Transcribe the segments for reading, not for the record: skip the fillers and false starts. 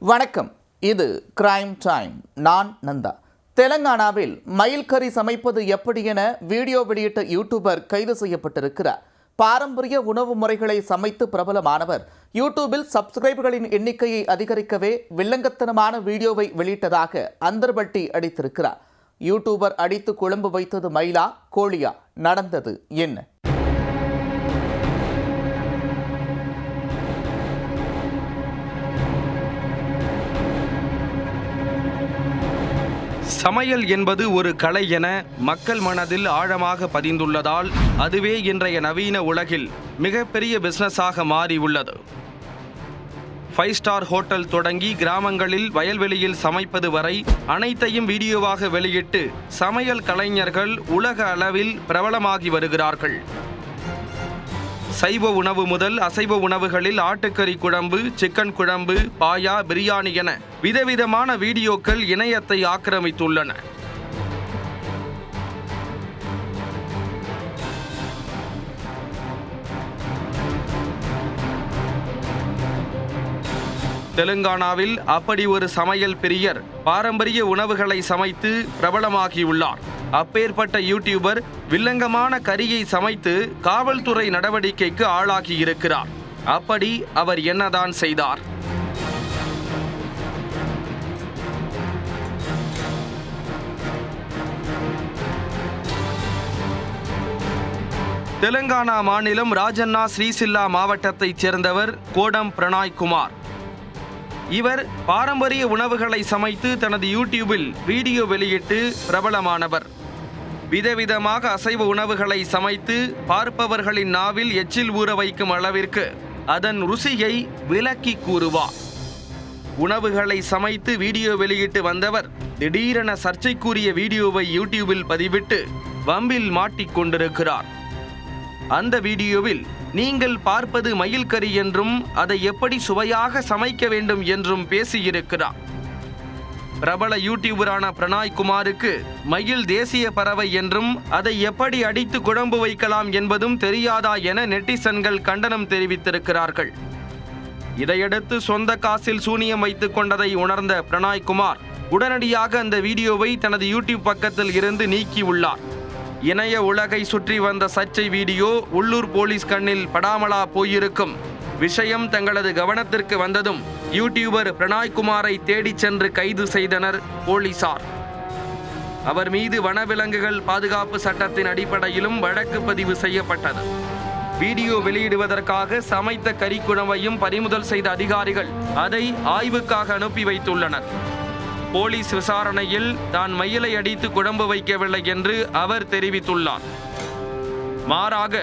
வணக்கம். இது crime time. நான் நந்தா. தெலங்கானாவில் மயில் கறி சமைப்பது எப்படி என வீடியோ வெளியிட்ட யூடியூபர் கைது செய்யப்பட்டிருக்கிறார். பாரம்பரிய உணவு முறைகளை சமைத்து பிரபலமானவர் யூடியூபில் சப்ஸ்கிரைபர்களின் எண்ணிக்கையை அதிகரிக்கவே வில்லங்கத்தனமான வீடியோவை வெளியிட்டதாக அந்தர்பட்டி அடித்திருக்கிறார். யூடியூபர் அடித்து குழம்பு வைத்தது மயிலா கோழியா? நடந்தது என்ன? சமையல் என்பது ஒரு கலை என மக்கள் மனதில் ஆழமாக பதிந்துள்ளதால் அதுவே இன்றைய நவீன உலகில் மிகப்பெரிய பிசினஸாக மாறி உள்ளது. 5 ஸ்டார் ஹோட்டல் தொடங்கி கிராமங்களில் வயல்வெளியில் சமைப்பது வரை அனைத்தையும் வீடியோவாக வெளியிட்டு சமையல் கலைஞர்கள் உலக அளவில் பிரபலமாகி வருகிறார்கள். சைவ உணவு முதல் அசைவ உணவுகளில் ஆட்டுக்கறி குழம்பு, சிக்கன் குழம்பு, பாயா, பிரியாணி என விதவிதமான வீடியோக்கள் இணையத்தை ஆக்கிரமித்துள்ளன. தெலுங்கானாவில் அப்படி ஒரு சமையல் பிரியர் பாரம்பரிய உணவுகளை சமைத்து பிரபலமாகியுள்ளார். அப்பேற்பட்ட யூடியூபர் வில்லங்கமான கறியை சமைத்து காவல்துறை நடவடிக்கைக்கு ஆளாகியிருக்கிறார். அப்படி அவர் என்னதான் செய்தார்? தெலுங்கானா மாநிலம் ராஜன்னா ஸ்ரீசில்லா மாவட்டத்தைச் சேர்ந்தவர் கோடம் பிரணாய்குமார். இவர் பாரம்பரிய உணவுகளை சமைத்து தனது யூடியூபில் வீடியோ வெளியிட்டு பிரபலமானவர். விதவிதமாக அசைவ உணவுகளை சமைத்து பார்ப்பவர்களின் நாவில் எச்சில் ஊற வைக்கும் அளவிற்கு அதன் ருசியை விளக்கி கூறுவார். உணவுகளை சமைத்து வீடியோ வெளியிட்டு வந்தவர் திடீரென சர்ச்சைக்குரிய வீடியோவை யூடியூபில் பதிவிட்டு வம்பில் மாட்டிக்கொண்டிருக்கிறார். அந்த வீடியோவில் நீங்கள் பார்ப்பது மயில் கறி என்றும் அதை எப்படி சுவையாக சமைக்க வேண்டும் என்றும் பேசியிருக்கிறார். பிரபல யூடியூபரான பிரணாய்குமாருக்கு மயில் தேசிய பறவை என்றும் அதை எப்படி அடித்து குழம்பு வைக்கலாம் என்பதும் தெரியாதா என நெட்டிசன்கள் கண்டனம் தெரிவித்திருக்கிறார்கள். இதையடுத்து சொந்த காசில் சூனியம் வைத்துக் கொண்டதை உணர்ந்த பிரணாய்குமார் உடனடியாக அந்த வீடியோவை தனது யூடியூப் பக்கத்தில் இருந்து நீக்கியுள்ளார். இணைய உலகை சுற்றி வந்த சர்ச்சை வீடியோ உள்ளூர் போலீஸ் கண்ணில் படாமலா போயிருக்கும். விஷயம் தங்களது கவனத்திற்கு வந்ததும் யூடியூபர் பிரணாய்குமாரை தேடிச் சென்று கைது செய்தனர் போலீசார். அவர் மீது வனவிலங்குகள் பாதுகாப்பு சட்டத்தின் அடிப்படையிலும் வழக்கு பதிவு செய்யப்பட்டது. வீடியோ வெளியிடுவதற்காக சமைத்த கறிக்குழம்பையும் பறிமுதல் செய்த அதிகாரிகள் அதை ஆய்வுக்காக அனுப்பி வைத்துள்ளனர். போலீஸ் விசாரணையில் தான் மயிலை அடித்து குழம்பு வைக்கவில்லை என்று அவர் தெரிவித்துள்ளார். மாறாக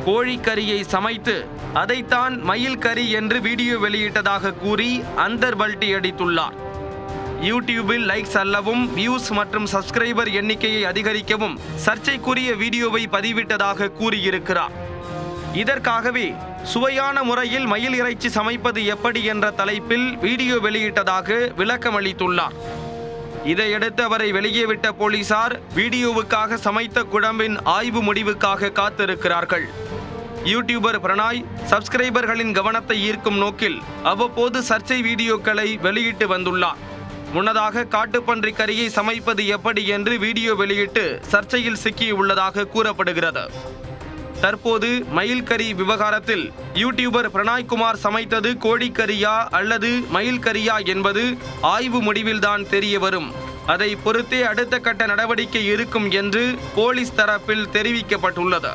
கோழிக்கறியை சமைத்து அதைத்தான் மயில் கறி என்று வீடியோ வெளியிட்டதாக கூறி அந்தர்பல்ட்டி அடித்துள்ளார். யூடியூபில் லைக்ஸ் அல்லவும் வியூஸ் மற்றும் சப்ஸ்கிரைபர் எண்ணிக்கையை அதிகரிக்கவும் சர்ச்சைக்குரிய வீடியோவை பதிவிட்டதாக கூறியிருக்கிறார். இதற்காகவே சுவையான முறையில் மயில் இறைச்சி சமைப்பது எப்படி என்ற தலைப்பில் வீடியோ வெளியிட்டதாக விளக்கமளித்துள்ளார். இதையடுத்து அவரை வெளியே விட்ட போலீசார் வீடியோவுக்காக சமைத்த குழம்பின் ஆய்வு முடிவுக்காக காத்திருக்கிறார்கள். யூடியூபர் பிரணாய் சப்ஸ்கிரைபர்களின் கவனத்தை ஈர்க்கும் நோக்கில் அவ்வப்போது சர்ச்சை வீடியோக்களை வெளியிட்டு வந்துள்ளார். முன்னதாக காட்டுப்பன்றி கறியை சமைப்பது எப்படி என்று வீடியோ வெளியிட்டு சர்ச்சையில் சிக்கியுள்ளதாக கூறப்படுகிறது. தற்போது மயில் கறி விவகாரத்தில் யூடியூபர் பிரணாய்குமார் சமைத்தது கோழிக்கறியா அல்லது மயில் கறியா என்பது ஆய்வு முடிவில்தான் தெரிய வரும். அதை பொறுத்தே அடுத்த கட்ட நடவடிக்கை இருக்கும் என்று போலீஸ் தரப்பில் தெரிவிக்கப்பட்டுள்ளது.